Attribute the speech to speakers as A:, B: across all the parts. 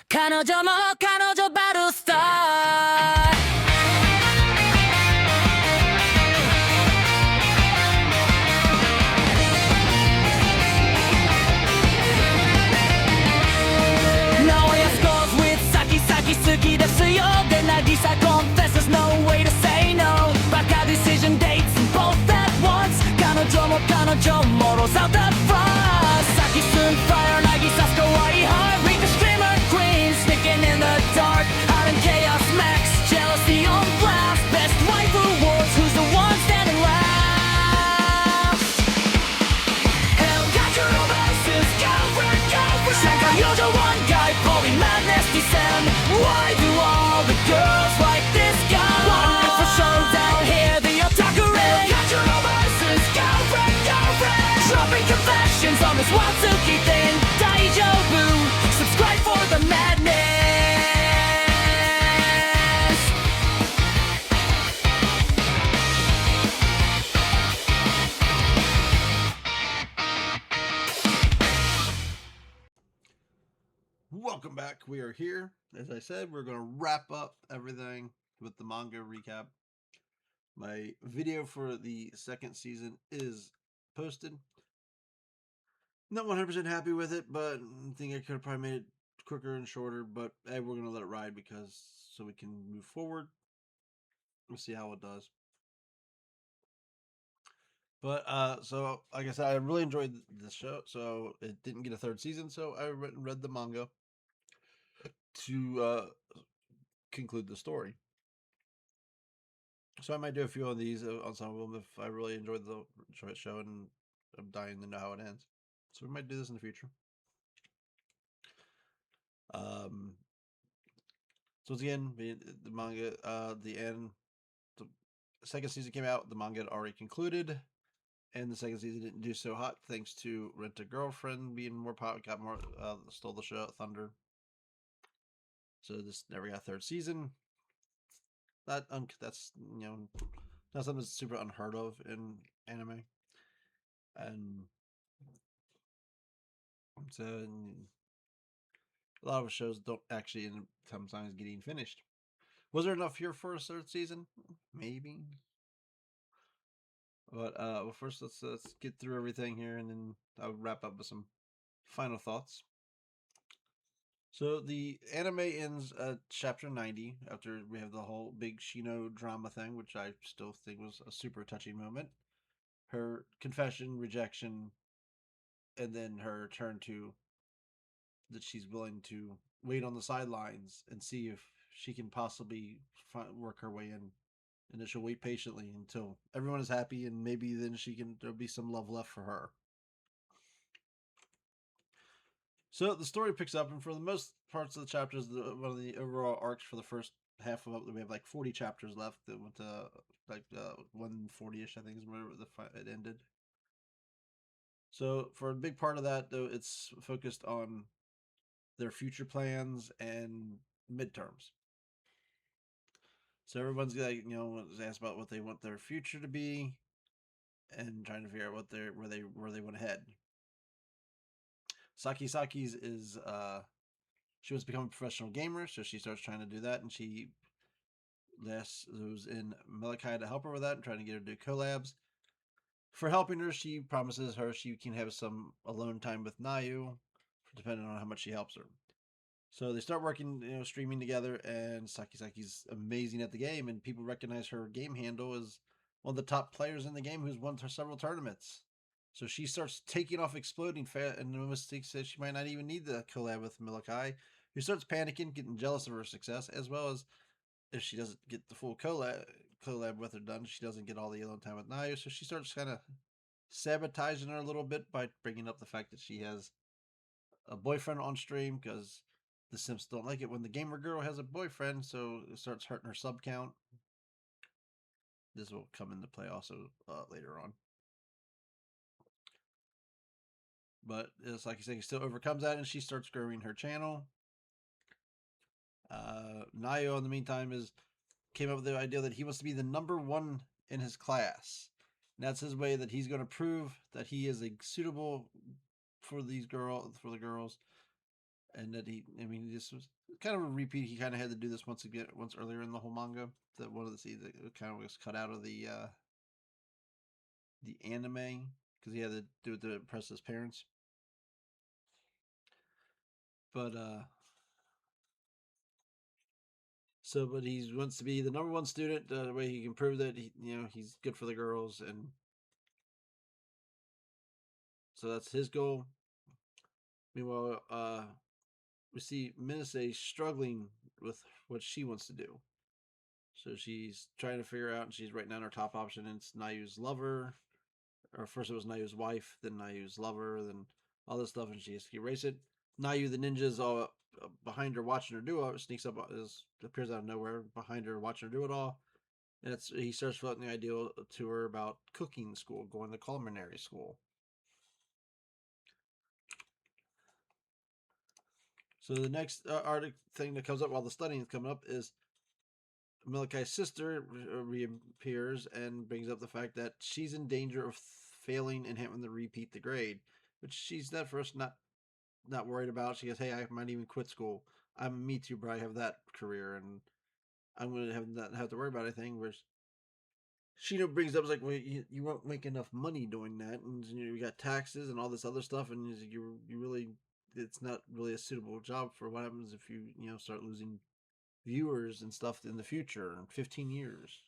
A: 彼女も彼女バルスター No way scores with Saki Saki 好きですよで渚 confesses no way to say no バカ decision dates both at once 彼女も彼女も rolls out the front Saki soon fire 渚 kawaii heart read the streamer queen sticking in the dark out in chaos max jealousy on blast best waifu wars who's the one standing last Hell Cachorro versus girlfriend girlfriend 像か友情 one guy pulling madness descend Why do all the girls like this guy? One for showdown here the otaku ring Cachorro versus girlfriend girlfriend Dropping confessions on this Watsuki thing Daijobu subscribe for the madness
B: Welcome back. We are here. As I said, we're going to wrap up everything with the manga recap. My video for the second season is posted. Not 100% happy with it, but I think I could have probably made it quicker and shorter, but hey, we're going to let it ride because so we can move forward. We'll see how it does. But so like I said, I really enjoyed the show. So it didn't get a third season, so I read the manga to conclude the story. So I might do a few of these on some of them if I really enjoyed the show and I'm dying to know how it ends. So we might do this in the future. So once again, the manga, the end, the second season came out. The manga had already concluded, and the second season didn't do so hot thanks to Rent a Girlfriend being more popular, got more, stole the show thunder. So this never got a third season. That's not something that's super unheard of in anime, and so a lot of shows don't actually end up sometimes getting finished. Was there enough here for a third season? Maybe. But well, first let's get through everything here, and then I'll wrap up with some final thoughts. So the anime ends at chapter 90 after we have the whole big Shino drama thing, which I still think was a super touching moment. Her confession, rejection, and then her turn to that she's willing to wait on the sidelines and see if she can possibly work her way in, and that she'll wait patiently until everyone is happy, and maybe then there'll be some love left for her. So the story picks up, and for the most parts of the chapters, one of the overall arcs for the first half of it, we have like 40 chapters left. That went to like 140ish, I think, is where it ended. So for a big part of that, though, it's focused on their future plans and midterms. So everyone's like, asked about what they want their future to be, and trying to figure out where they want to head. Saki's is she wants to become a professional gamer, so she starts trying to do that, and she who's in Malachi to help her with that and trying to get her to do collabs. For helping her, she promises her she can have some alone time with Nayu, depending on how much she helps her. So they start working, streaming together, and Saki's amazing at the game, and people recognize her game handle as one of the top players in the game who's won several tournaments. So she starts taking off exploding fast, and Mystique says she might not even need the collab with Malachi, who starts panicking, getting jealous of her success, as well as if she doesn't get the full collab with her done, she doesn't get all the alone time with Nayu, so she starts kind of sabotaging her a little bit by bringing up the fact that she has a boyfriend on stream, because the Simps don't like it when the gamer girl has a boyfriend, so it starts hurting her sub count. This will come into play also later on. But it's like you say, he still overcomes that, and she starts growing her channel. Nayo, in the meantime, came up with the idea that he wants to be the number one in his class. And that's his way that he's going to prove that he is suitable for the girls, and that I mean, this was kind of a repeat. He kind of had to do this once earlier in the whole manga. That one of the scenes that kind of was cut out of the anime because he had to do it to impress his parents. But but he wants to be the number one student. The way he can prove that he's good for the girls, and so that's his goal. Meanwhile, we see Minase struggling with what she wants to do. So she's trying to figure out, and she's writing down her top option, and it's Nayu's lover. Or first it was Nayu's wife, then Nayu's lover, then all this stuff, and she has to erase it. Nayu, the ninja, is all behind her watching her do it. Sneaks up, appears out of nowhere behind her watching her do it all. And he starts floating the idea to her about cooking school, going to culinary school. So the next article thing that comes up while the studying is coming up is Milakai's sister reappears and brings up the fact that she's in danger of failing and having to repeat the grade, which she's at first not worried about. She goes, "Hey, I might even quit school. I'm me too, bro. I have that career, and I'm going to not have to worry about anything." Where Shino brings up, like, "Well, you won't make enough money doing that, and you got taxes and all this other stuff, and you really, it's not really a suitable job for what happens if you start losing viewers and stuff in the future in 15 years."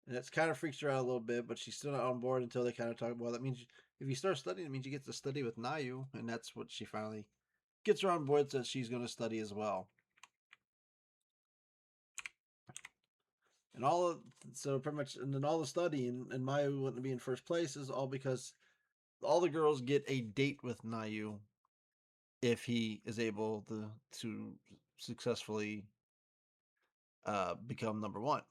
B: And that's kind of freaks her out a little bit, but she's still not on board until they kind of talk. Well, that means if you start studying, it means you get to study with Nayu, and that's what she finally gets her on board. That she's going to study as well. And so pretty much, and then all the studying and Mayu wanting to be in first place is all because all the girls get a date with Nayu if he is able to successfully become number one.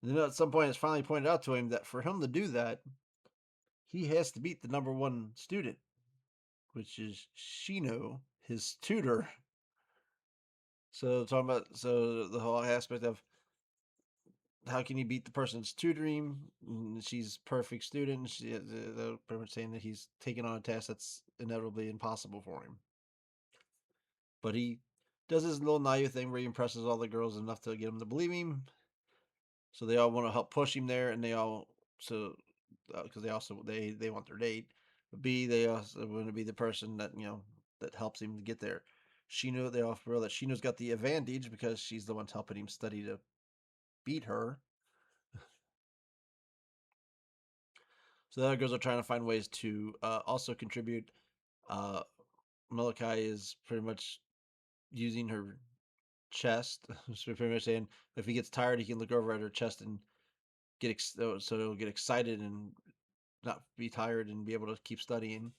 B: And then at some point, it's finally pointed out to him that for him to do that, he has to beat the number one student, which is Shino, his tutor. So talking about the whole aspect of how can you beat the person's tutoring? She's a perfect student. They're pretty much saying that he's taking on a task that's inevitably impossible for him. But he does his little naive thing where he impresses all the girls enough to get them to believe him. So they all want to help push him there, and they all because they want their date. But B, they also want to be the person that that helps him to get there. They all feel that Shino's got the advantage because she's the one helping him study to beat her. So the other girls are trying to find ways to also contribute. Uh, Malachi is pretty much using her chest. So pretty much saying if he gets tired, he can look over at her chest and so he'll get excited and not be tired and be able to keep studying.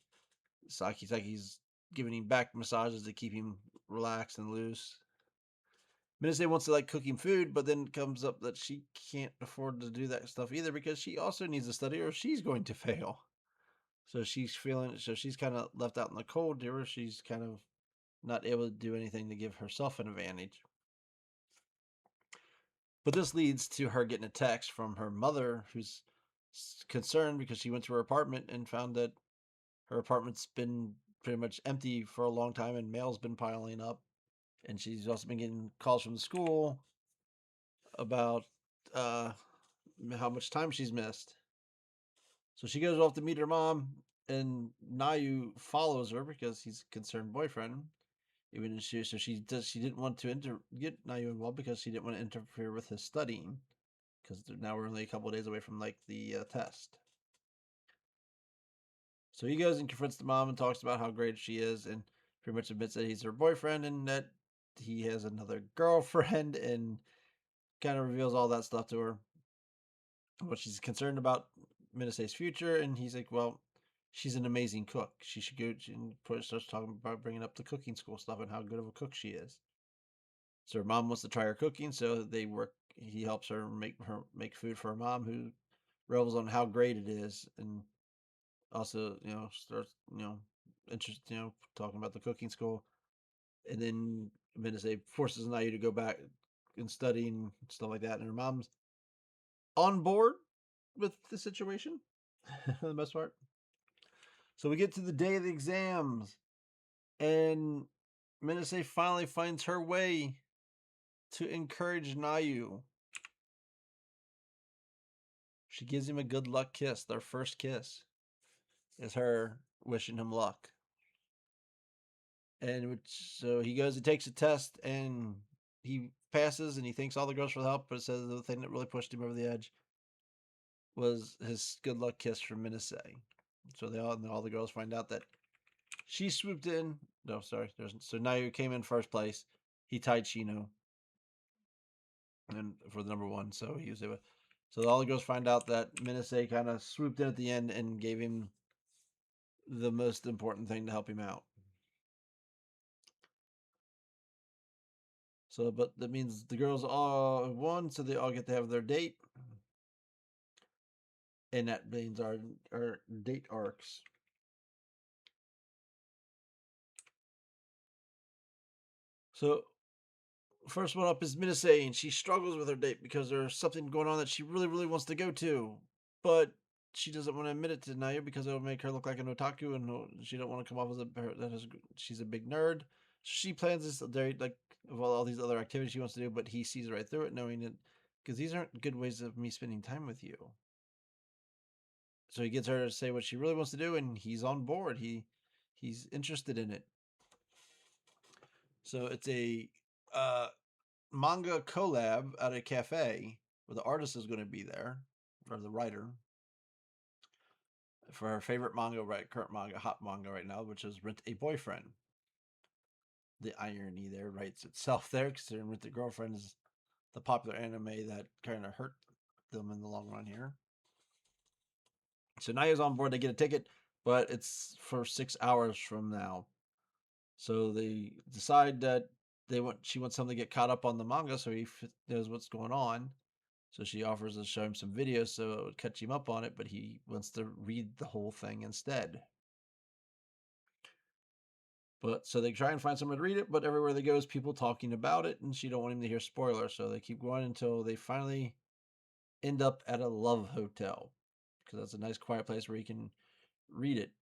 B: Saki's giving him back massages to keep him relaxed and loose. Minase wants to like cooking food, but then comes up that she can't afford to do that stuff either because she also needs to study or she's going to fail. So she's kind of left out in the cold here. She's kind of not able to do anything to give herself an advantage. But this leads to her getting a text from her mother, who's concerned because she went to her apartment and found that her apartment's been pretty much empty for a long time and mail's been piling up. And she's also been getting calls from the school about how much time she's missed. So she goes off to meet her mom, and Nayu follows her because he's a concerned boyfriend. Even she didn't want to get Nayu involved because she didn't want to interfere with his studying because now we're only a couple of days away from like the test. So he goes and confronts the mom and talks about how great she is, and pretty much admits that he's her boyfriend and that he has another girlfriend, and kind of reveals all that stuff to her. What she's concerned about Minase's future, and he's like, "Well, she's an amazing cook. She should go." And starts talking about bringing up the cooking school stuff and how good of a cook she is. So her mom wants to try her cooking, so they work. He helps her make food for her mom, who revels on how great it is, and also starts interest talking about the cooking school, and then Minase forces Nayu to go back and study and stuff like that, and her mom's on board with the situation for the most part. So we get to the day of the exams, And Minase finally finds her way to encourage Nayu. She gives him a good luck kiss. Their first kiss is her wishing him luck. And so he goes and takes a test and he passes and he thanks all the girls for the help, but it says the thing that really pushed him over the edge was his good luck kiss from Minase. So all the girls find out that she swooped in. No, sorry. So Nayu came in first place. He tied Shino and for the number one. So he was able. So all the girls find out that Minase kind of swooped in at the end and gave him the most important thing to help him out. So, but that means the girls all won, so they all get to have their date, and that means our date arcs. So, first one up is Minase, and she struggles with her date because there's something going on that she really, really wants to go to, but she doesn't want to admit it to Naya because it'll make her look like an otaku, and she don't want to come off as she's a big nerd. So she plans this date like of all these other activities she wants to do, but he sees right through it, knowing that because these aren't good ways of me spending time with you. So he gets her to say what she really wants to do, and he's on board. He's interested in it. So it's a uh, manga collab at a cafe where the artist is going to be there, or the writer, for her favorite manga, current manga, hot manga right now, which is Rent a Boyfriend. The irony there writes itself there, considering Rent a Girlfriend is the popular anime that kind of hurt them in the long run here. So Naya's on board. They get a ticket, but it's for 6 hours from now. So they decide that she wants something to get caught up on the manga, so he knows what's going on. So she offers to show him some videos so it would catch him up on it, but he wants to read the whole thing instead. But so they try and find someone to read it, but everywhere they go is people talking about it, and she don't want him to hear spoilers. So they keep going until they finally end up at a love hotel because that's a nice quiet place where you can read it.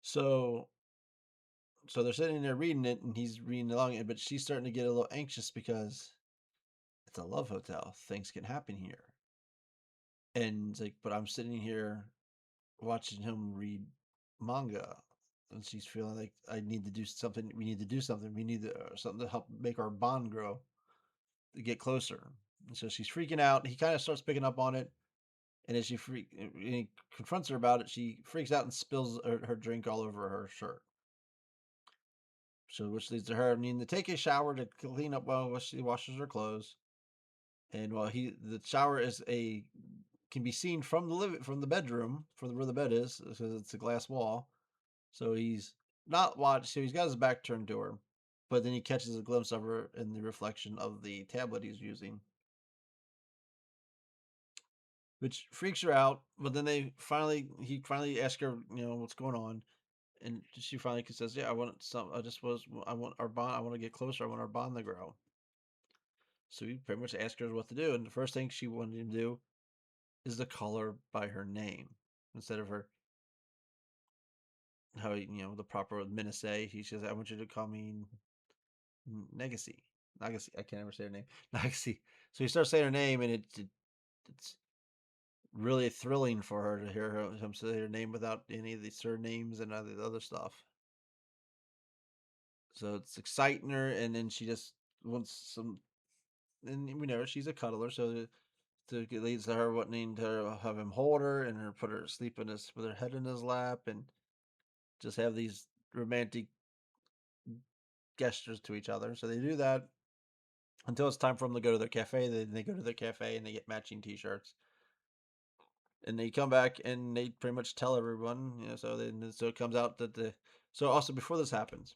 B: So they're sitting there reading it, and he's reading along it, but she's starting to get a little anxious because it's a love hotel. Things can happen here. And it's like, but I'm sitting here watching him read manga. And she's feeling like I need to do something. We need to do something. We need something to help make our bond grow, to get closer. And so she's freaking out. He kind of starts picking up on it. And as he confronts her about it, she freaks out and spills her drink all over her shirt. So, which leads to her needing to take a shower to clean up while she washes her clothes. And while the shower can be seen from the bedroom, where the bed is, because it's a glass wall. So he's not watched. So he's got his back turned to her, but then he catches a glimpse of her in the reflection of the tablet he's using, which freaks her out. But then he finally asks her, what's going on, and she finally says, "Yeah, I want some. I want our bond. I want to get closer. I want our bond to grow." So he pretty much asked her what to do, and the first thing she wanted him to do is to call her by her name instead of her the proper Minase. He says, "I want you to call me Negasi." Nagasi. I can't ever say her name. Nagasi. So he starts saying her name, and it's really thrilling for her to hear him say her name without any of the surnames and other stuff. So it's exciting her, and then she just wants some. And we know she's a cuddler, so it leads to her wanting to have him hold her and her put her sleep with her head in his lap, and just have these romantic gestures to each other. So they do that until it's time for them to go to their cafe. Then they go to their cafe and they get matching T-shirts, and they come back and they pretty much tell everyone. So it comes out that so also before this happens,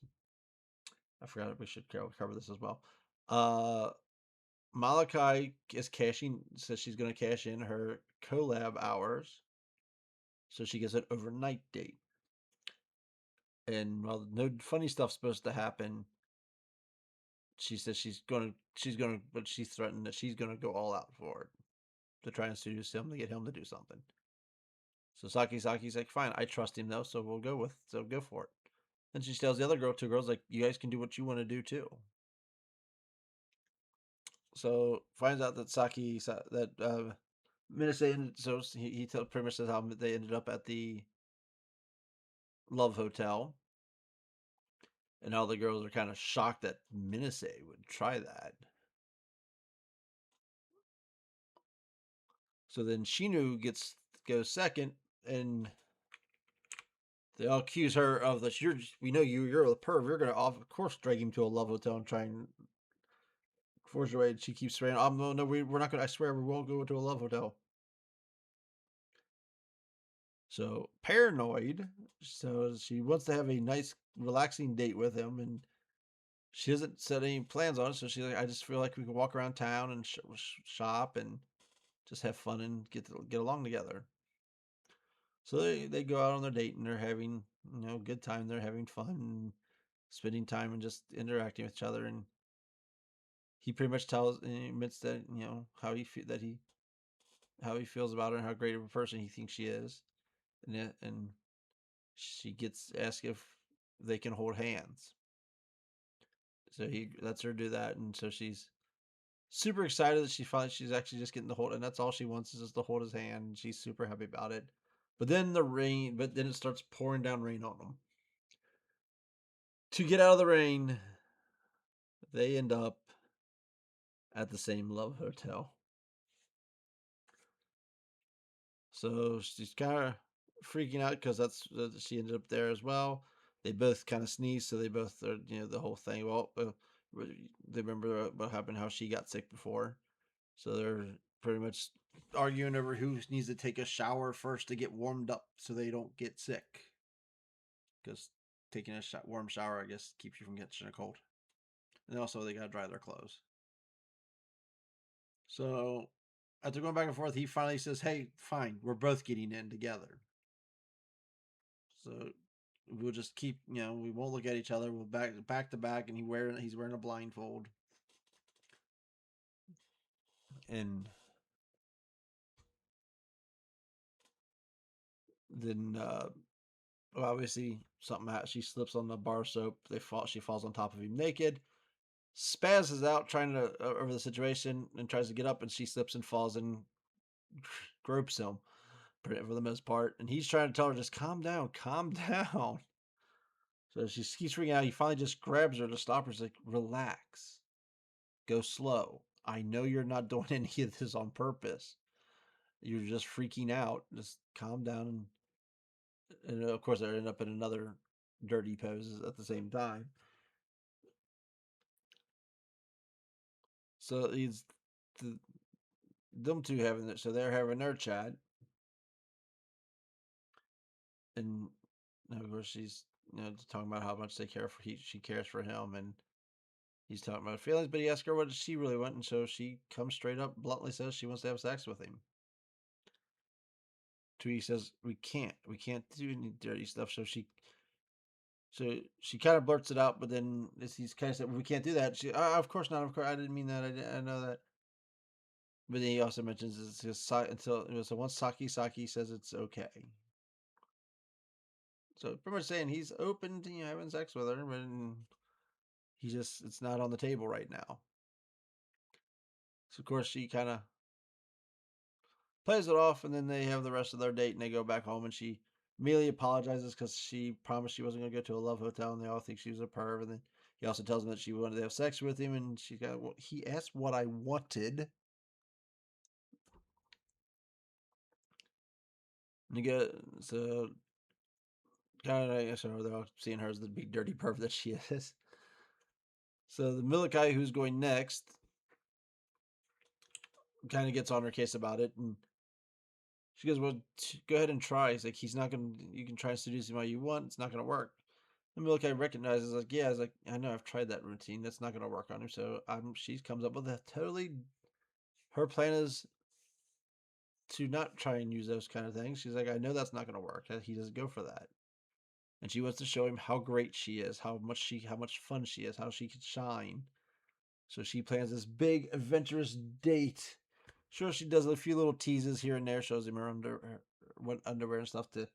B: I forgot we should cover this as well. Uh, Malachi says she's going to cash in her collab hours, so she gets an overnight date. And while no funny stuff's supposed to happen, she says but she's threatened that she's gonna go all out for it to try and seduce him to get him to do something. So Saki's like, fine, I trust him though, so go for it. Then she tells the other two girls, like, you guys can do what you want to do too. So finds out that Minase ended, so he pretty much says how they ended up at the Love Hotel, and all the girls are kind of shocked that Minase would try that. So then Shinu goes second, and they all accuse her of this. We know you're a perv. You're gonna, of course, drag him to a love hotel and try and force her way. And she keeps swearing, no, we're not gonna. I swear, we won't go to a love hotel." So paranoid. So she wants to have a nice, relaxing date with him, and she doesn't set any plans on it. So she's like, I just feel like we can walk around town and shop and just have fun and get along together. So they go out on their date and they're having good time. They're having fun, and spending time and just interacting with each other. And he pretty much admits that how he feels about her and how great of a person he thinks she is. And she gets asked if they can hold hands. So he lets her do that, and so she's super excited that she finds she's actually just getting to hold, and that's all she wants is just to hold his hand. And she's super happy about it. But then it starts pouring down rain on them. To get out of the rain, they end up at the same love hotel. So she's kind of freaking out because she ended up there as well. They both kind of sneeze, so they both are, the whole thing. Well, they remember what happened, how she got sick before. So they're pretty much arguing over who needs to take a shower first to get warmed up so they don't get sick. Because taking a warm shower, I guess, keeps you from catching a cold. And also, they got to dry their clothes. So after going back and forth, he finally says, "Hey, fine, we're both getting in together. So we'll just keep, we won't look at each other. We'll back to back." And he's wearing a blindfold. And then obviously something happens. She slips on the bar soap. She falls on top of him naked. Spaz is out trying to over the situation and tries to get up, and she slips and falls and gropes him for the most part. And he's trying to tell her, just calm down, calm down. So she keeps freaking out. He finally just grabs her to stop her. He's like, relax, go slow. I know you're not doing any of this on purpose. You're just freaking out. Just calm down. And of course, they end up in another dirty pose at the same time. So them two having it. So they're having their chat, and of course she's talking about how much she cares for him, and he's talking about feelings. But he asks her what she really want, and so she comes straight up, bluntly says she wants to have sex with him. Tweety says we can't do any dirty stuff. So she kind of blurts it out, but then he's kind of said, we can't do that. She, of course not. Of course, I didn't mean that. I know that. But then he also mentions it's just so once Saki says it's okay. So pretty much saying he's open to having sex with her, but it's not on the table right now. So of course she kind of plays it off, and then they have the rest of their date, and they go back home, and she immediately apologizes because she promised she wasn't going to go to a love hotel, and they all think she was a perv. And then he also tells them that she wanted to have sex with him, and he asked what I wanted. And so kind of, so they're all seeing her as the big dirty perv that she is. So the Milikai who's going next kind of gets on her case about it, and she goes, "Well, go ahead and try." He's like, "He's not gonna. You can try to seduce him all you want. It's not gonna work." And Milikai recognizes, like, "Yeah." I was like, "I know. I've tried that routine. That's not gonna work on him." So she comes up with a totally. Her plan is to not try and use those kind of things. She's like, "I know that's not gonna work. He doesn't go for that." And she wants to show him how great she is, how much fun she is, how she can shine. So she plans this big adventurous date. Sure, she does a few little teases here and there, shows him her underwear and stuff to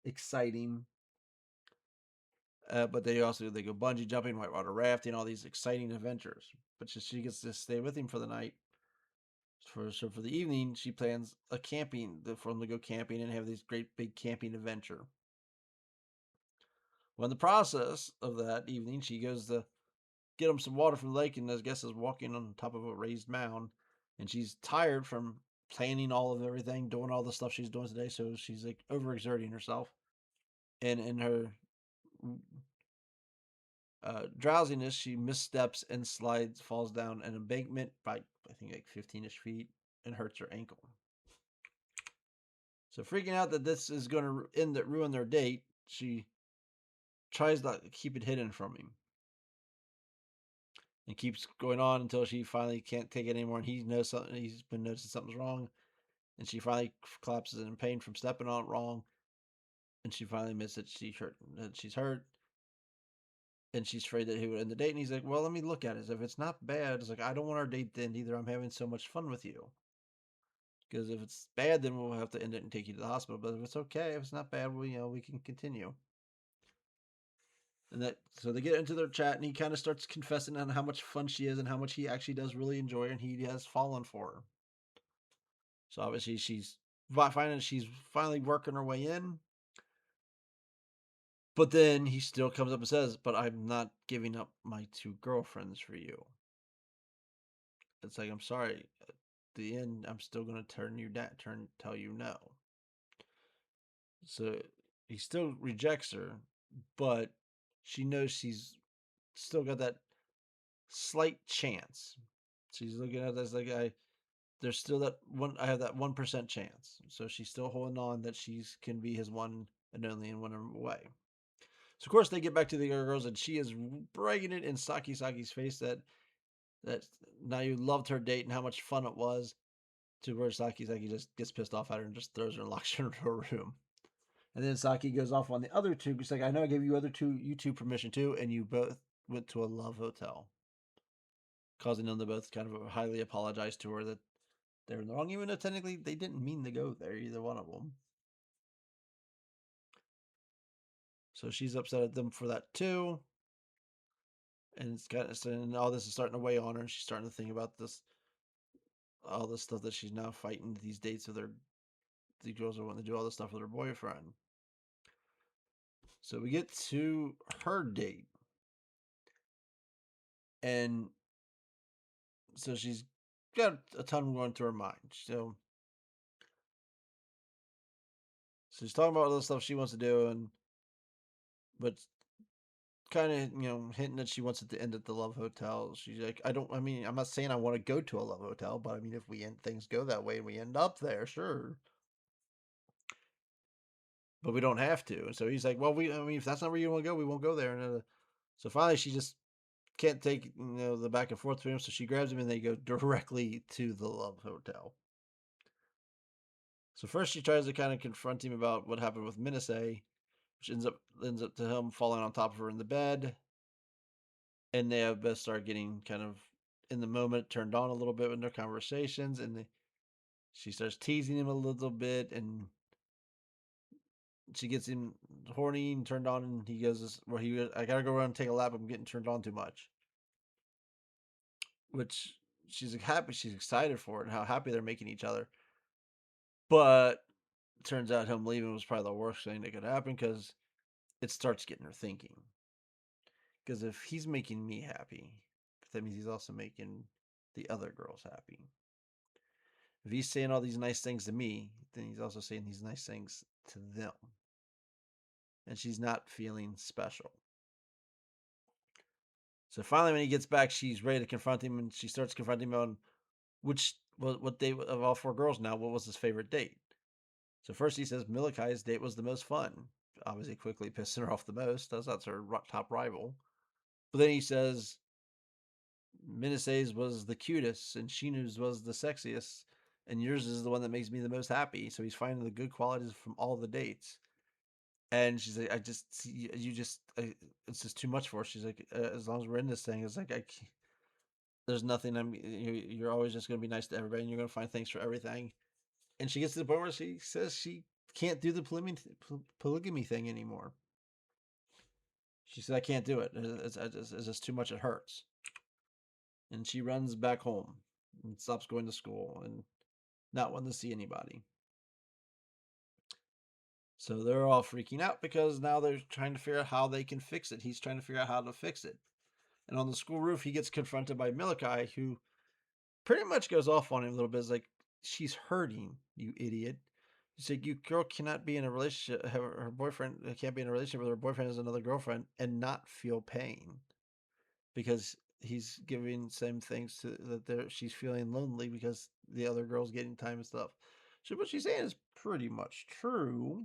B: exciting. But they go bungee jumping, whitewater rafting, all these exciting adventures. But she gets to stay with him for the night. For the evening, she plans a camping for them to go camping and have this great big camping adventure. Well, in the process of that evening, she goes to get him some water from the lake, and I guess is walking on top of a raised mound, and she's tired from planning all of everything, doing all the stuff she's doing today, so she's like overexerting herself, and in her drowsiness, she missteps and falls down an embankment by I think like 15-ish feet, and hurts her ankle. So freaking out that this is going to ruin their date, she tries to keep it hidden from him, and keeps going on until she finally can't take it anymore, and he knows something. He's been noticing something's wrong, and she finally collapses in pain from stepping on it wrong, and she finally admits that she's hurt, and she's afraid that he would end the date. And he's like, "Well, let me look at it. If it's not bad, it's like I don't want our date to end either. I'm having so much fun with you. Because if it's bad, then we'll have to end it and take you to the hospital. But if it's okay, if it's not bad, we can continue." And so they get into their chat, and he kind of starts confessing on how much fun she is and how much he actually does really enjoy her, and he has fallen for her. So obviously she's finally working her way in. But then he still comes up and says, "But I'm not giving up my two girlfriends for you." It's like, I'm sorry. At the end, I'm still gonna tell you no. So he still rejects her, but she knows she's still got that slight chance. She's looking at this like there's still that one. I have that 1% chance. So she's still holding on that she can be his one and only and win him away. So of course they get back to the other girls, and she is bragging it in Saki's face that now you loved her date and how much fun it was. To where Saki just gets pissed off at her and just throws her and locks her into her room. And then Saki goes off on the other two. He's like, "I know I gave you two permission too, and you both went to a love hotel," causing them to both kind of highly apologize to her that they're in the wrong, even though technically they didn't mean to go there, either one of them. So she's upset at them for that too. And and all this is starting to weigh on her. She's starting to think about all this stuff that she's now fighting these dates with the girls are wanting to do all this stuff with her boyfriend. So we get to her date, and so she's got a ton going through her mind. So she's talking about all the stuff she wants to do, but kind of hinting that she wants it to end at the love hotel. She's like, I'm not saying I want to go to a love hotel, but I mean, if things go that way and we end up there, sure, but we don't have to. And so he's like, "Well, if that's not where you want to go, we won't go there." And so finally, she just can't take the back and forth to him, so she grabs him and they go directly to the love hotel. So first, she tries to kind of confront him about what happened with Minase, which ends up to him falling on top of her in the bed, and they both start getting kind of in the moment, turned on a little bit in their conversations, and she starts teasing him a little bit, and she gets him horny and turned on, and he goes, "Well, I gotta go around and take a lap. I'm getting turned on too much," which she's happy, she's excited for it, and how happy they're making each other. But turns out him leaving was probably the worst thing that could happen, because it starts getting her thinking. Because if he's making me happy, that means he's also making the other girls happy. If he's saying all these nice things to me, then he's also saying these nice things to them. And she's not feeling special. So finally, when he gets back, she's ready to confront him, and she starts confronting him on what date of all four girls now, what was his favorite date. So first he says Milakai's date was the most fun. Obviously, quickly pissing her off the most. That's her top rival. But then he says Minase's was the cutest, and Shinu's was the sexiest, and yours is the one that makes me the most happy. So he's finding the good qualities from all the dates. And she's like, it's just too much for her. She's like, as long as we're in this thing, it's like, there's nothing. You're always just going to be nice to everybody, and you're going to find things for everything. And she gets to the point where she says she can't do the polygamy thing anymore. She said, I can't do it. It's just too much. It hurts. And she runs back home and stops going to school and not wanting to see anybody. So they're all freaking out because now they're trying to figure out how they can fix it. He's trying to figure out how to fix it. And on the school roof, he gets confronted by Milikai, who pretty much goes off on him a little bit. It's like, she's hurting, you idiot. He's like, you girl cannot be in a relationship, have her boyfriend can't be in a relationship with her boyfriend as another girlfriend and not feel pain. Because he's giving same things to that she's feeling lonely because the other girl's getting time and stuff. So what she's saying is pretty much true.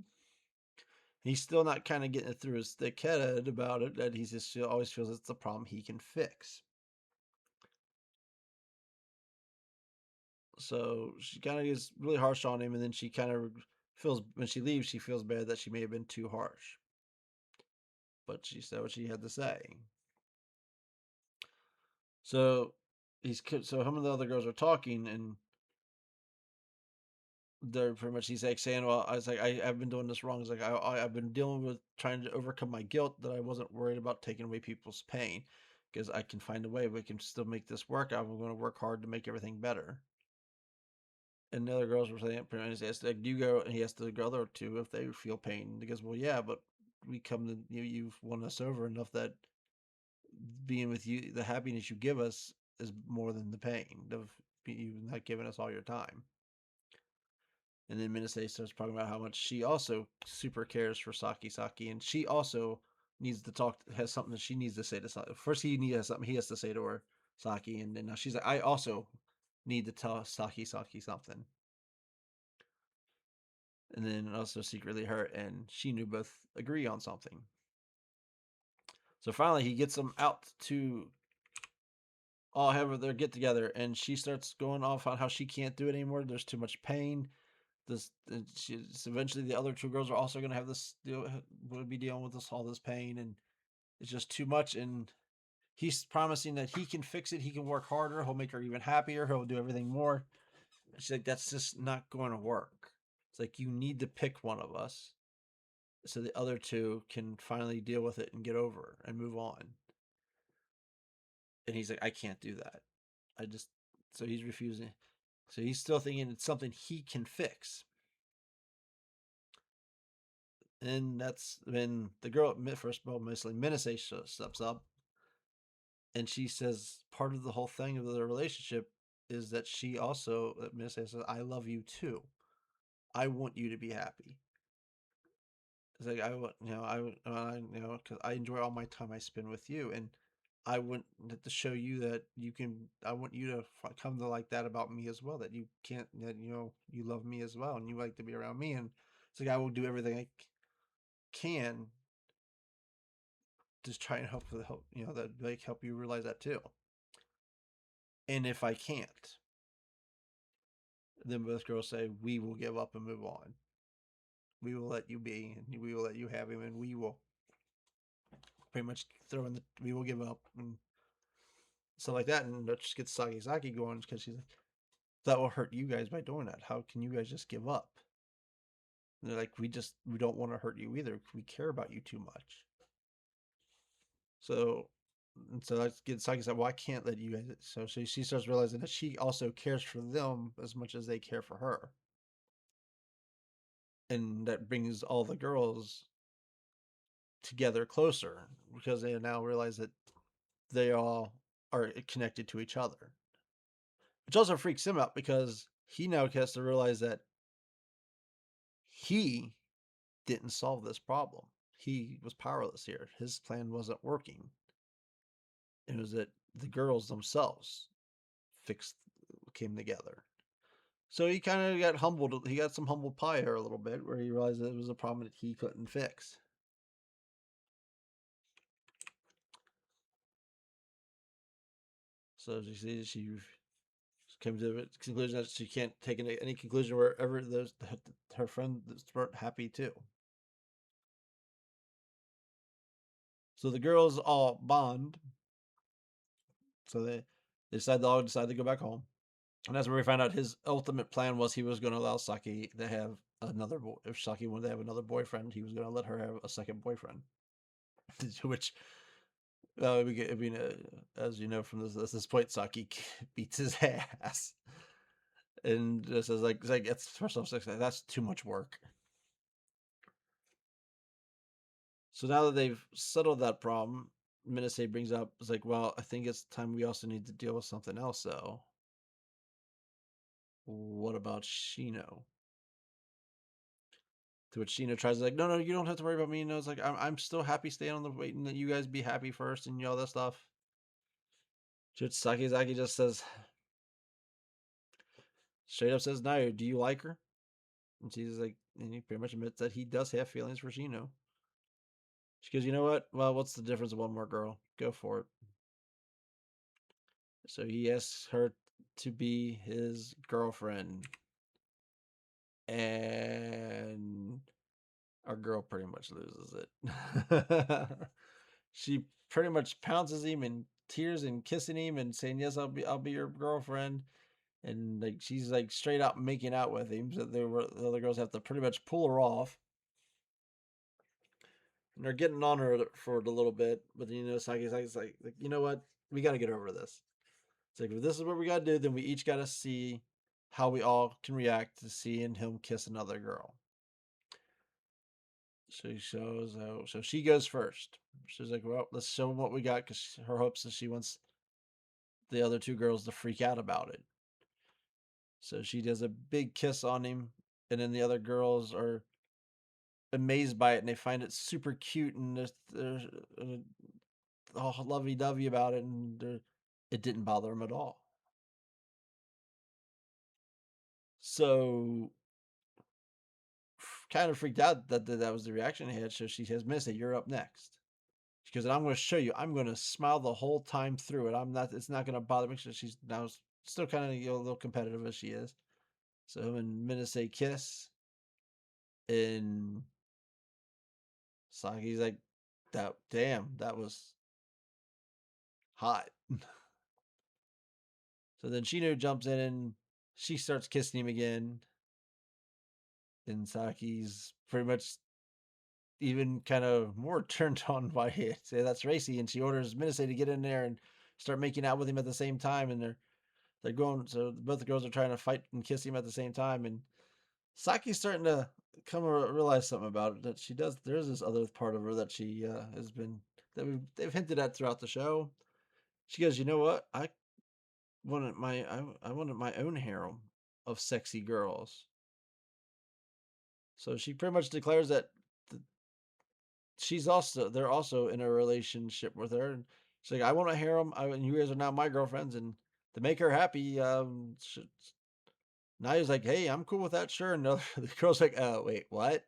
B: He's still not kind of getting it through his thick head about it, that he just always feels it's a problem he can fix. So she kind of is really harsh on him, and then she kind of feels, when she leaves, she feels bad that she may have been too harsh. But she said what she had to say. So him and the other girls are talking, and they're pretty much, he's like saying, well, I was like, I've been doing this wrong. It's like, I've been dealing with trying to overcome my guilt, that I wasn't worried about taking away people's pain, because I can find a way. We can still make this work. I'm going to work hard to make everything better. And the other girls were saying, pretty much, like, you go, and he has to go other two if they feel pain. Because, well, yeah, but we come to you've won us over enough that being with you, the happiness you give us is more than the pain of you not giving us all your time. And then Minase starts talking about how much she also super cares for Saki, and she also needs to talk, has something that she needs to say to Saki. First, he has something he has to say to her, Saki, and then now she's like, I also need to tell Saki something. And then also secretly her and Shinu both agree on something. So finally, he gets them out to all have their get together, and she starts going off on how she can't do it anymore. There's too much pain. Eventually the other two girls are also going to have this would be dealing with all this pain, and it's just too much. And he's promising that he can fix it. He can work harder. He'll make her even happier. He'll do everything more. She's like, that's just not going to work. It's like, you need to pick one of us so the other two can finally deal with it and get over and move on. And he's like, I can't do that. So he's refusing. So he's still thinking it's something he can fix. And that's when the girl, first of all, mostly Minase steps up, and she says part of the whole thing of the relationship is that she also, Minase says, I love you too. I want you to be happy. It's like, because I enjoy all my time I spend with you, and I want to show you that you can. I want you to come to like that about me as well. That you can't. That you love me as well, and you like to be around me. And it's like, I will do everything I can to try and help that like help you realize that too. And if I can't, then both girls say, we will give up and move on. We will let you be, and we will let you have him, and we will pretty much we will give up and stuff like that. And that just gets Saki going, because she's like, that will hurt you guys by doing that. How can you guys just give up? And they're like, we don't want to hurt you either. We care about you too much. So that's get Saki said, well, I can't let you guys. So she starts realizing that she also cares for them as much as they care for her. And that brings all the girls together closer, because they now realize that they all are connected to each other. Which also freaks him out, because he now has to realize that he didn't solve this problem. He was powerless here. His plan wasn't working. It was that the girls themselves came together. So he kind of got humbled. He got some humble pie here a little bit, where he realized that it was a problem that he couldn't fix. So she came to the conclusion that she can't take any conclusion wherever her friends weren't happy too. So the girls all bond. So they all decide to go back home. And that's where we find out his ultimate plan was he was going to allow Saki to have another boy. If Saki wanted to have another boyfriend, he was going to let her have a second boyfriend. Which, I mean, as you know from this point, Saki beats his ass, and just as like it's first off, that's too much work. So now that they've settled that problem, Minase brings up, it's like, well, I think it's time we also need to deal with something else, though. What about Shino? To which Shino tries to like, no, you don't have to worry about me. You know, it's like I'm still happy staying on the waiting that you guys be happy first and all that stuff. To which Sakizaki just says, straight up says, no, do you like her? And she's like, and he pretty much admits that he does have feelings for Shino. She goes, you know what? Well, what's the difference of one more girl? Go for it. So he asks her to be his girlfriend. And our girl pretty much loses it. She pretty much pounces him in tears and kissing him and saying, yes, I'll be your girlfriend. And like she's like straight out making out with him. So the other girls have to pretty much pull her off. And they're getting on her for it a little bit, but then, you know, Saki's like, you know what? We got to get over this. It's like, if this is what we got to do, then we each got to see how we all can react to seeing him kiss another girl. She shows how, so she goes first. She's like, well, let's show them what we got, because her hopes is she wants the other two girls to freak out about it. So she does a big kiss on him, and then the other girls are amazed by it, and they find it super cute, and they're all lovey-dovey about it, and it didn't bother them at all. So kind of freaked out that was the reaction he had. So she says, Missy, you're up next. She goes, and I'm going to show you. I'm going to smile the whole time through it. It's not going to bother me. So she's now still kind of a little competitive as she is. So him and Minase kiss. And Saki's like, that was hot. So then Shino jumps in and she starts kissing him again. And Saki's pretty much even kind of more turned on by it. Say that's racy, and she orders Minase to get in there and start making out with him at the same time. And they're going. So both the girls are trying to fight and kiss him at the same time. And Saki's starting to come to realize something about it, that she does. There's this other part of her that she has been that they've hinted at throughout the show. She goes, you know what? I wanted my own harem of sexy girls. So she pretty much declares that they're also in a relationship with her, and she's like, I want a harem, and you guys are now my girlfriends, and to make her happy, now he's like, hey, I'm cool with that, sure. And the girl's like, wait, what?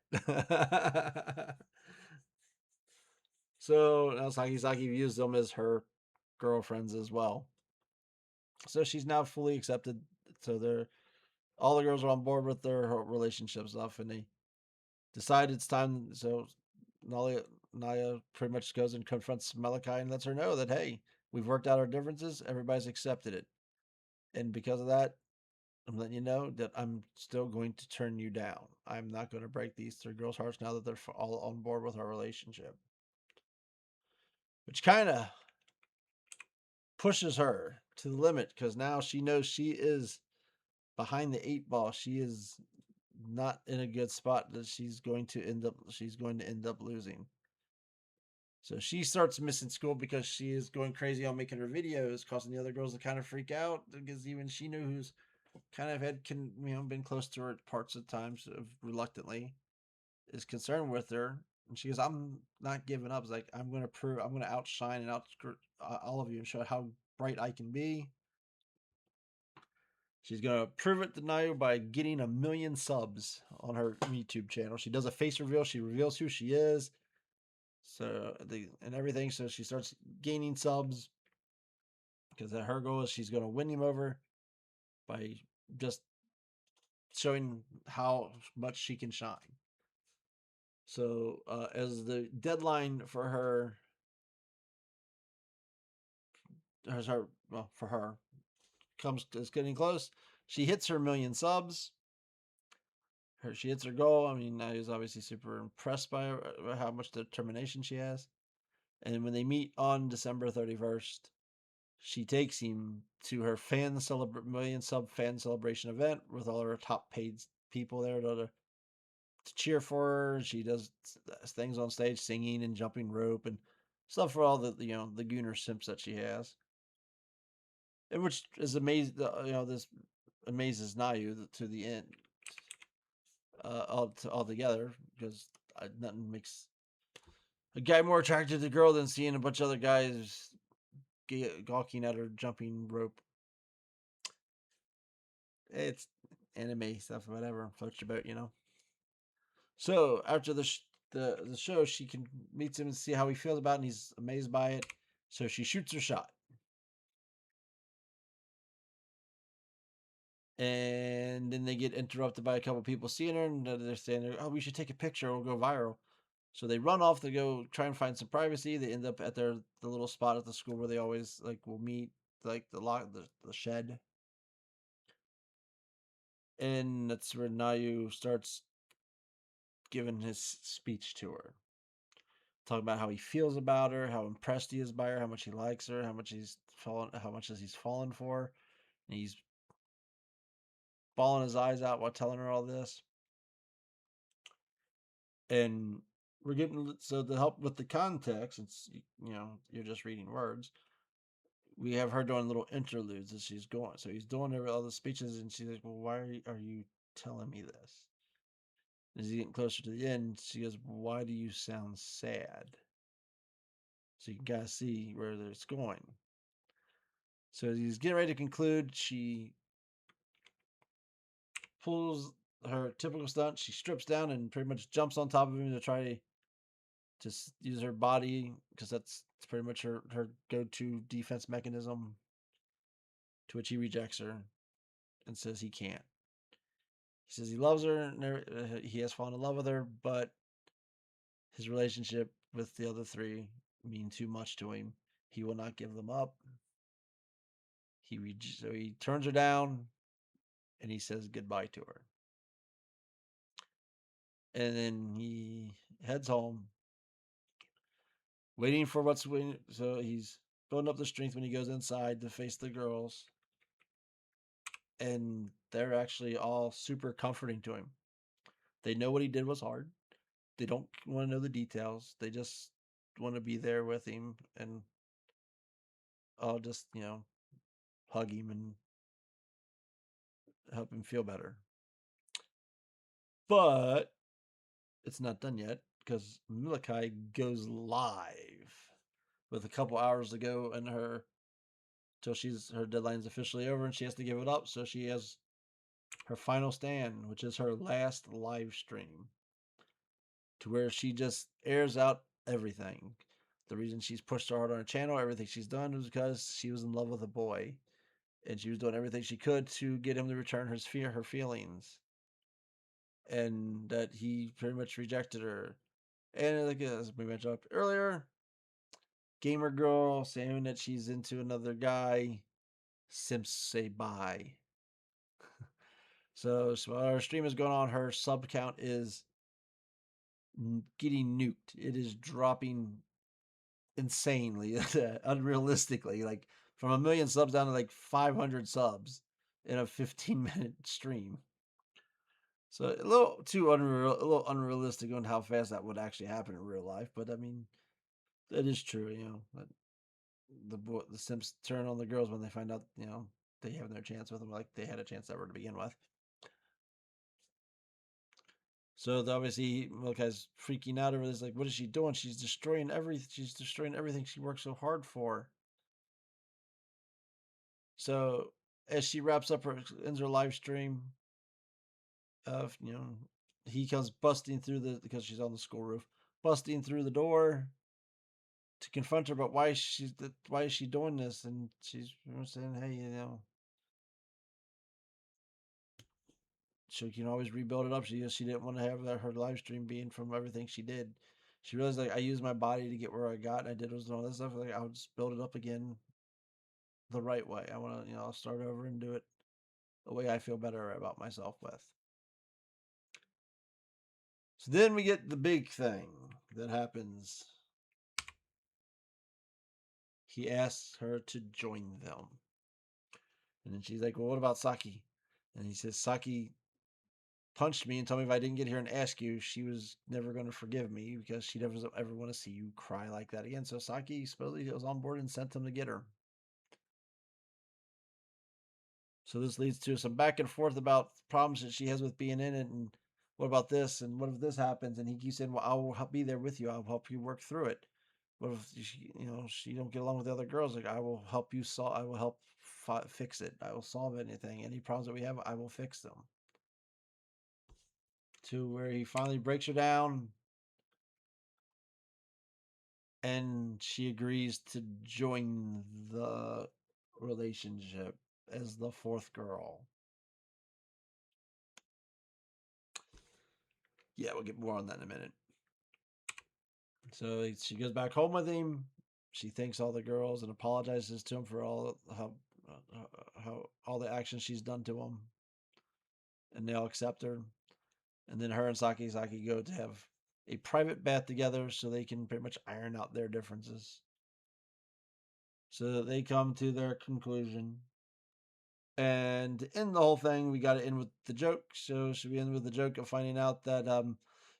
B: So now Saki views them as her girlfriends as well. So she's now fully accepted. So all the girls are on board with their relationship stuff, and they decide it's time. So Naya pretty much goes and confronts Malachi and lets her know that, hey, we've worked out our differences. Everybody's accepted it. And because of that, I'm letting you know that I'm still going to turn you down. I'm not going to break these three girls' hearts now that they're all on board with our relationship. Which kind of pushes her to the limit, because now she knows she is behind the eight ball. She is not in a good spot, that she's going to end up losing. So she starts missing school because she is going crazy on making her videos, causing the other girls to kind of freak out, because even she knew, who's kind of been close to her at parts of times of reluctantly, is concerned with her. And she goes, I'm not giving up. It's like, I'm going to outshine and outskirt all of you and show how bright I can be. She's going to prove it to Nayo by getting 1 million subs on her YouTube channel. She does a face reveal. She reveals who she is. So and everything. So she starts gaining subs, because her goal is she's going to win him over by just showing how much she can shine. So as the deadline for her, for her is getting close, she hits her 1 million subs. she hits her goal. I mean, I was obviously super impressed by her, how much determination she has. And when they meet on December 31st, she takes him to her million sub fan celebration event with all her top paid people there to cheer for her. She does things on stage, singing and jumping rope and stuff for all the the Gooner simps that she has, and which is amazing. This amazes Nayu to the end, altogether, because nothing makes a guy more attracted to the girl than seeing a bunch of other guys gawking at her jumping rope. It's anime stuff, whatever. Floats your boat. So after the show, she can meets him and see how he feels about it, and he's amazed by it. So she shoots her shot, and then they get interrupted by a couple people seeing her, and they're saying, "Oh, we should take a picture; it'll go viral." So they run off to go try and find some privacy. They end up at the little spot at the school where they always will meet, like the shed, and that's where Nayu starts giving his speech to her, talking about how he feels about her, how impressed he is by her, how much he likes her, how much he's fallen for her. And he's bawling his eyes out while telling her all this. And we're getting so to help with the context, it's you're just reading words. We have her doing little interludes as she's going. So he's doing all the speeches, and she's like, "Well, why are you telling me this?" As he's getting closer to the end, she goes, "Why do you sound sad?" So you can kind of see where it's going. So as he's getting ready to conclude, she pulls her typical stunt. She strips down and pretty much jumps on top of him to try to just use her body, because that's pretty much her go-to defense mechanism, to which he rejects her and says he can't. He says he loves her and he has fallen in love with her, but his relationship with the other three mean too much to him. He will not give them up. So he turns her down and he says goodbye to her. And then he heads home, waiting for what's waiting. So he's building up the strength when he goes inside to face the girls. And they're actually all super comforting to him. They know what he did was hard. They don't want to know the details. They just want to be there with him and I'll just, hug him and help him feel better. But it's not done yet, because Milikai goes live with a couple hours to go in her till her deadline's officially over and she has to give it up. So she has her final stand, which is her last live stream, to where she just airs out everything. The reason she's pushed so hard on her channel, everything she's done, was because she was in love with a boy, and she was doing everything she could to get him to return her feelings, and that he pretty much rejected her. And like as we mentioned up earlier, gamer girl saying that she's into another guy, simps say bye. So while our stream is going on, her sub count is getting nuked. It is dropping insanely, unrealistically, like from 1 million subs down to like 500 subs in a 15-minute stream. So a little too unreal, a little unrealistic on how fast that would actually happen in real life. But I mean, that is true. That the simps turn on the girls when they find out they have their chance with them, like they had a chance ever to begin with. So obviously Milkai's freaking out over this. Like, what is she doing? She's destroying everything. She's destroying everything she worked so hard for. So as she wraps up ends her live stream, of he comes busting through because she's on the school roof, busting through the door to confront her about why is she doing this, and she's saying, hey, she can always rebuild it up. She didn't want to have her live stream being from everything she did. She realized, like, I used my body to get where I got, and I did all this stuff. Like, I'll just build it up again the right way. I want to, I'll start over and do it the way I feel better about myself with. So then we get the big thing that happens. He asks her to join them. And then she's like, well, what about Saki? And he says, Saki punched me and told me if I didn't get here and ask you, she was never going to forgive me because she doesn't ever want to see you cry like that again. So Saki supposedly was on board and sent him to get her. So this leads to some back and forth about problems that she has with being in it, and what about this, and what if this happens? And he keeps saying, "Well, I will be there with you. I'll help you work through it. What if she don't get along with the other girls? Like I will help you solve. I will help fix it. I will solve anything. Any problems that we have, I will fix them." To where he finally breaks her down, and she agrees to join the relationship as the fourth girl. Yeah, we'll get more on that in a minute. So she goes back home with him. She thanks all the girls and apologizes to him for how all the actions she's done to him, and they all accept her. And then her and Saki go to have a private bath together so they can pretty much iron out their differences. So they come to their conclusion. And in the whole thing, we got to end with the joke. So should we end with the joke of finding out that,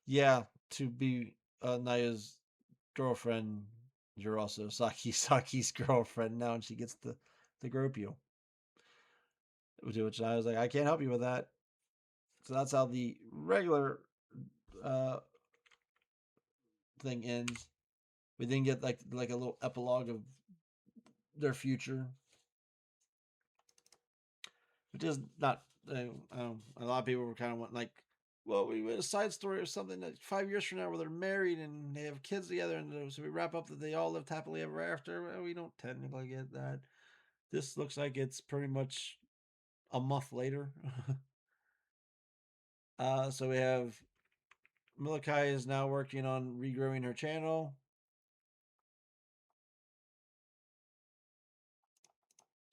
B: yeah, to be Naya's girlfriend, you're also Saki's girlfriend now, and she gets the grope you. Which I was like, I can't help you with that. So that's how the regular uh, thing ends. We then get like a little epilogue of their future, which is not. A lot of people were kind of like, well, we went a side story or something that 5 years from now where they're married and they have kids together, and so we wrap up that they all lived happily ever after. Well, we don't technically get that. This looks like it's pretty much a month later. So we have Milikai is now working on regrowing her channel.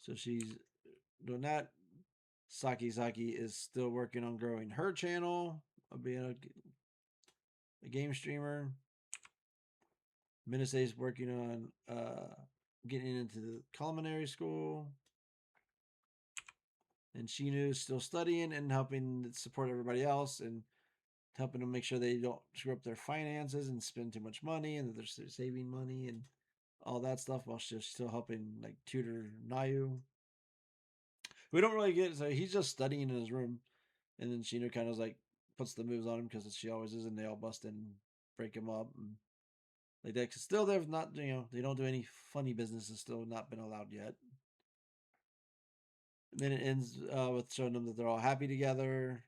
B: So she's doing that. Saki is still working on growing her channel of being a game streamer. Minase is working on getting into the culinary school. And Shinu is still studying and helping support everybody else and helping them make sure they don't screw up their finances and spend too much money and that they're saving money and all that stuff while she's still helping like tutor Nayu. We don't really get, so he's just studying in his room, and then Shino kind of like puts the moves on him because she always is, and they all bust in and break him up and like that. Cause still, they've not, they don't do any funny business. Has still not been allowed yet. And then it ends with showing them that they're all happy together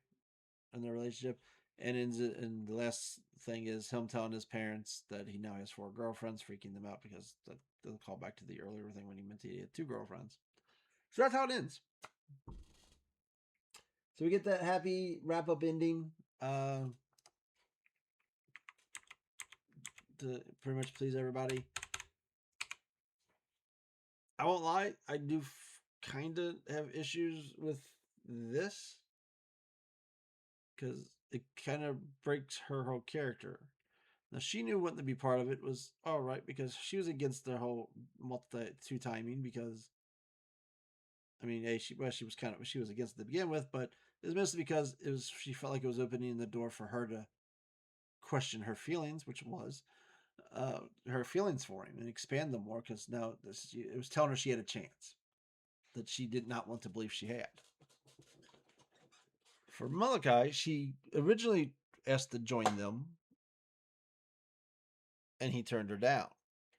B: in their relationship, and ends it. And the last thing is him telling his parents that he now has 4 girlfriends, freaking them out because that doesn't call back to the earlier thing when he meant he had 2 girlfriends. So that's how it ends. So we get that happy wrap up ending to pretty much please everybody. I won't lie, I do kind of have issues with this because it kind of breaks her whole character. Now she knew wanting to be part of it was all right because she was against the whole multi-two timing because I mean, she was against it to begin with, but it was mostly because she felt like it was opening the door for her to question her feelings, which was her feelings for him and expand them more because now it was telling her she had a chance that she did not want to believe she had. For Malachi, she originally asked to join them, and he turned her down.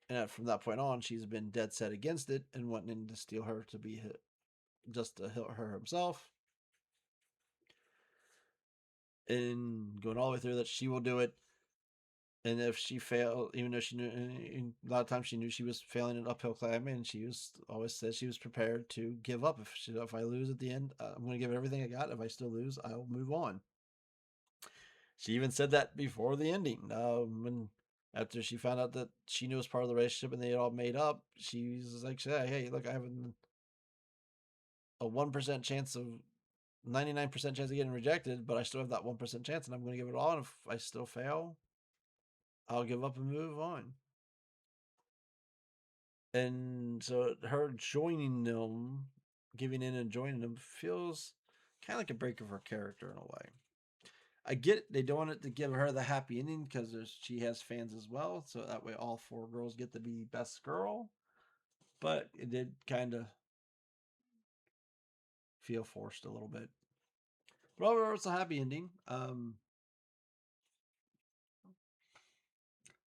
B: And from that point on, she's been dead set against it and wanting to steal her to be just to help her himself. And going all the way through that she will do it. And if she failed, even though she knew, a lot of times she knew she was failing an uphill climb, and she was always said she was prepared to give up. If I lose at the end, I'm going to give it everything I got. If I still lose, I'll move on. She even said that before the ending. When after she found out that she knew was part of the relationship and they had all made up, she was like, "Hey, look, I have a 1% chance of 99% chance of getting rejected, but I still have that 1% chance, and I'm going to give it all. And if I still fail, I'll give up and move on. And so her joining them, giving in and joining them, feels kind of like a break of her character in a way. I get it, they don't want it to give her the happy ending because she has fans as well, so that way all 4 girls get to be best girl. But it did kind of feel forced a little bit. But overall, it's a happy ending. The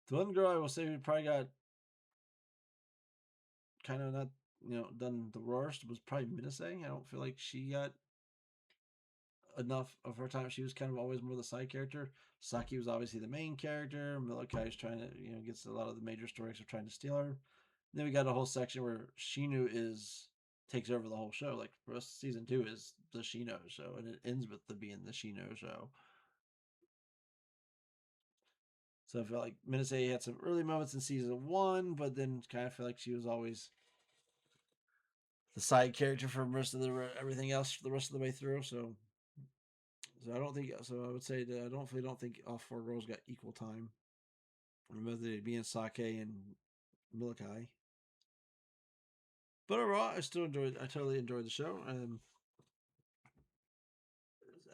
B: one girl I will say who probably got kind of not, done the worst was probably Minase. I don't feel like she got enough of her time. She was kind of always more the side character. Saki was obviously the main character. Milikai is trying to, gets a lot of the major stories of trying to steal her. And then we got a whole section where Shinu takes over the whole show. Like for us, season 2 is the Shino show, and it ends with the being the Shino show. So I felt like Minase had some early moments in season 1, but then kind of felt like she was always the side character for most of everything else for the rest of the way through. So I don't think so. I would say that I don't think all 4 girls got equal time. Whether it being Sake and Milikai. But overall, I totally enjoyed the show.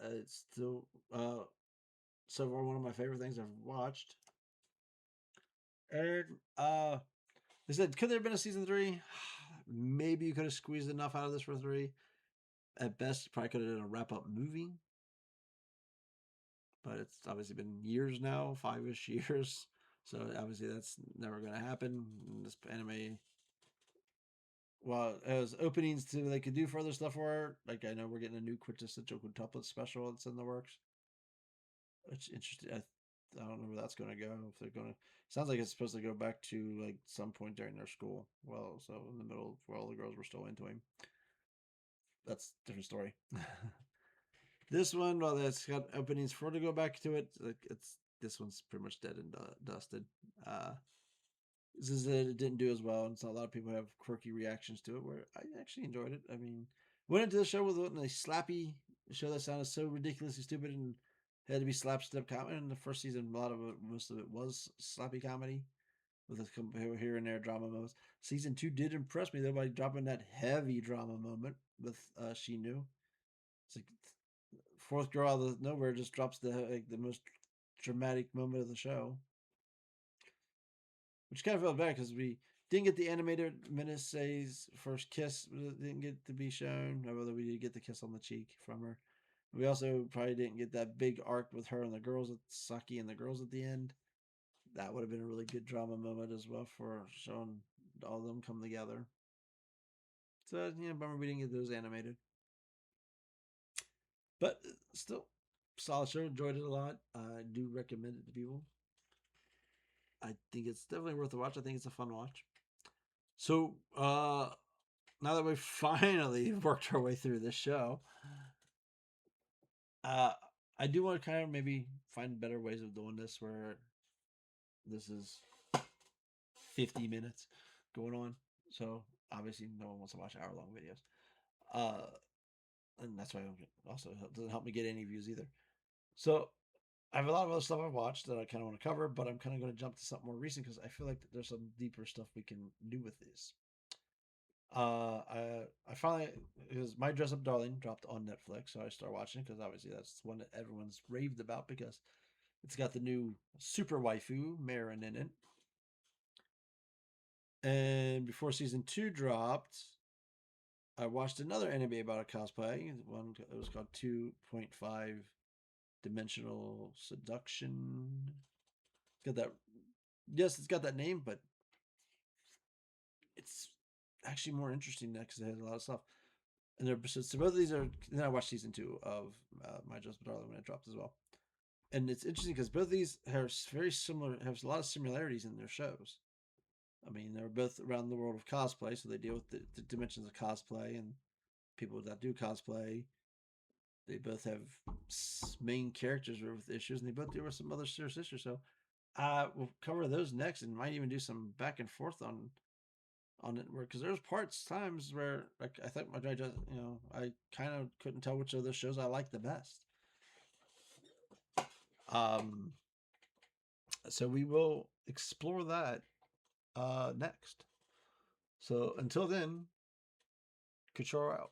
B: It's still so far one of my favorite things I've watched. And they said, could there have been a season 3? Maybe you could have squeezed enough out of this for 3. At best, probably could have done a wrap up movie. But it's obviously been years now, 5-ish years. So obviously that's never going to happen. This anime, well, as openings to they could do further stuff for it. Like I know we're getting a new quintessential quintuplet special that's in the works. It's interesting. I don't know where that's going to go. If they're going to, sounds like it's supposed to go back to like some point during their school. Well, so in the middle where all the girls were still into him. That's a different story. This one, well, it's got openings for to go back to it. This one's pretty much dead and dusted. This is it didn't do as well, and so a lot of people have quirky reactions to it. Where I actually enjoyed it. I mean, went into the show with a slappy show that sounded so ridiculously stupid and had to be slapstick comedy. In the first season, most of it was slappy comedy with a here and there drama moments. Season 2 did impress me though by dropping that heavy drama moment with Shinu. It's like 4th girl out of nowhere just drops the most dramatic moment of the show, which kind of felt bad because we didn't get the animated Minase's first kiss. Didn't get to be shown. Although we did get the kiss on the cheek from her. We also probably didn't get that big arc with her and the girls, Saki and the girls at the end. That would have been a really good drama moment as well for showing all of them come together. So bummer we didn't get those animated. But still, solid show. Enjoyed it a lot. I do recommend it to people. I think it's definitely worth a watch. I think it's a fun watch. So now that we've finally worked our way through this show, I do want to kind of maybe find better ways of doing this where this is 50 minutes going on. So obviously no one wants to watch hour-long videos. And that's why also doesn't help me get any views either. So I have a lot of other stuff I've watched that I kind of want to cover, but I'm kind of going to jump to something more recent because I feel like there's some deeper stuff we can do with this. I finally, because My Dress Up Darling dropped on Netflix, so I started watching it because obviously that's one that everyone's raved about because it's got the new super waifu Marin in it. And before season 2 dropped, I watched another anime about a cosplay. One it was called 2.5 Dimensional Seduction. It's got that. Yes, it's got that name, but it's actually more interesting because it has a lot of stuff. And so both of these are. Then I watched season 2 of My Just Darling when it dropped as well. And it's interesting because both of these are very similar. Have a lot of similarities in their shows. I mean, they're both around the world of cosplay, so they deal with the dimensions of cosplay and people that do cosplay. They both have main characters with issues, and they both deal with some other serious issues. So we'll cover those next, and might even do some back and forth on on it, because there's times where like I think I just I kind of couldn't tell which of those shows I liked the best. Um, so we will explore that next. So until then, Cachorro out.